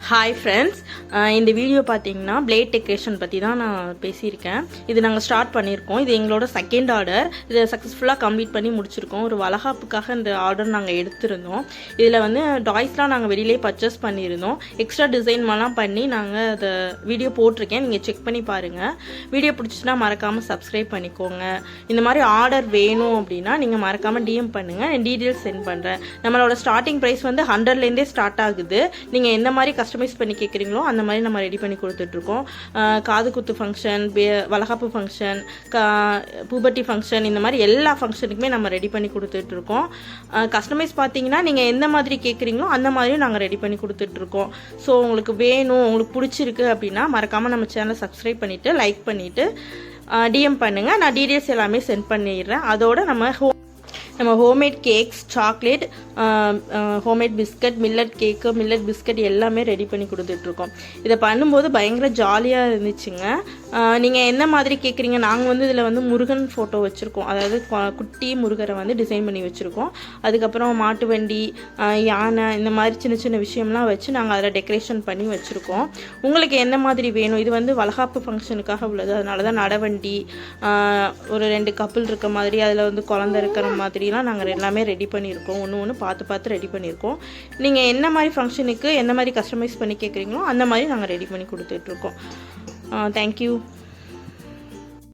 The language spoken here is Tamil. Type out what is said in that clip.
ஹாய் ஃப்ரெண்ட்ஸ், இந்த வீடியோ பார்த்தீங்கன்னா பிளேட் டெக்கரேஷன் பற்றி தான் நான் பேசியிருக்கேன். இது நாங்கள் ஸ்டார்ட் பண்ணியிருக்கோம். இது எங்களோட செகண்ட் ஆர்டர். இதை சக்ஸஸ்ஃபுல்லாக கம்ப்ளீட் பண்ணி முடிச்சிருக்கோம். ஒரு வளகாப்புக்காக இந்த ஆர்டர் நாங்கள் எடுத்திருந்தோம். இதில் வந்து டாய்ஸ்லாம் நாங்கள் வெளியிலே பர்ச்சேஸ் பண்ணியிருந்தோம். எக்ஸ்ட்ரா டிசைன்லாம் பண்ணி நாங்கள் அதை வீடியோ போட்டிருக்கேன். நீங்கள் செக் பண்ணி பாருங்கள். வீடியோ பிடிச்சிச்சுன்னா மறக்காமல் சப்ஸ்கிரைப் பண்ணிக்கோங்க. இந்த மாதிரி ஆர்டர் வேணும் அப்படின்னா நீங்கள் மறக்காமல் டிஎம் பண்ணுங்கள். நான் டீட்டெயில்ஸ் சென்ட் பண்ணுறேன். நம்மளோட ஸ்டார்டிங் ப்ரைஸ் வந்து 100லேருந்தே ஸ்டார்ட் ஆகுது. நீங்கள் எந்த மாதிரி கஸ்டமைஸ் பண்ணி கேட்குறீங்களோ அந்த மாதிரி நம்ம ரெடி பண்ணி கொடுத்துட்ருக்கோம். காது குத்து ஃபங்க்ஷன், வளகாப்பு ஃபங்க்ஷன், பூபர்ட்டி ஃபங்க்ஷன், இந்த மாதிரி எல்லா ஃபங்க்ஷனுக்குமே நம்ம ரெடி பண்ணி கொடுத்துட்ருக்கோம். கஸ்டமைஸ் பார்த்தீங்கன்னா நீங்கள் எந்த மாதிரி கேட்குறீங்களோ அந்த மாதிரியும் நாங்கள் ரெடி பண்ணி கொடுத்துட்ருக்கோம். ஸோ உங்களுக்கு வேணும், உங்களுக்கு பிடிச்சிருக்கு அப்படின்னா மறக்காமல் நம்ம சேனலை சப்ஸ்கிரைப் பண்ணிவிட்டு லைக் பண்ணிவிட்டு டிஎம் பண்ணுங்கள். நான் டீட்டெயில்ஸ் எல்லாமே சென்ட் பண்ணிடுறேன். அதோட நம்ம homemade cakes, chocolate, homemade biscuit, millet cake, millet biscuit எல்லாமே ரெடி பண்ணி கொடுத்துட்ருக்கோம். இதை பண்ணும்போது பயங்கர ஜாலியாக இருந்துச்சுங்க. நீங்கள் என்ன மாதிரி கேட்குறீங்க? நாங்கள் வந்து இதில் வந்து முருகன் ஃபோட்டோ வச்சுருக்கோம். அதாவது குட்டி முருகரை வந்து டிசைன் பண்ணி வச்சுருக்கோம். அதுக்கப்புறம் மாட்டு வண்டி, யானை, இந்த மாதிரி சின்ன சின்ன விஷயம்லாம் வச்சு நாங்கள் அதில் டெக்கரேஷன் பண்ணி வச்சுருக்கோம். உங்களுக்கு என்ன மாதிரி வேணும்? இது வந்து வளகாப்பு ஃபங்க்ஷனுக்காக உள்ளது. அதனால தான் நடவண்டி, ஒரு 2 கப்புள் இருக்க மாதிரி, அதில் வந்து குழந்தை இருக்கிற மாதிரி நாங்கள் எல்லாமே ரெடி பண்ணியிருக்கோம். ஒன்று பார்த்து ரெடி பண்ணியிருக்கோம். நீங்கள் என்ன மாதிரி ஃபங்க்ஷனுக்கு என்ன மாதிரி கஸ்டமைஸ் பண்ணி கேட்குறீங்களோ அந்த மாதிரி நாங்கள் ரெடி பண்ணி கொடுத்துட்ருக்கோம். தேங்க்யூ.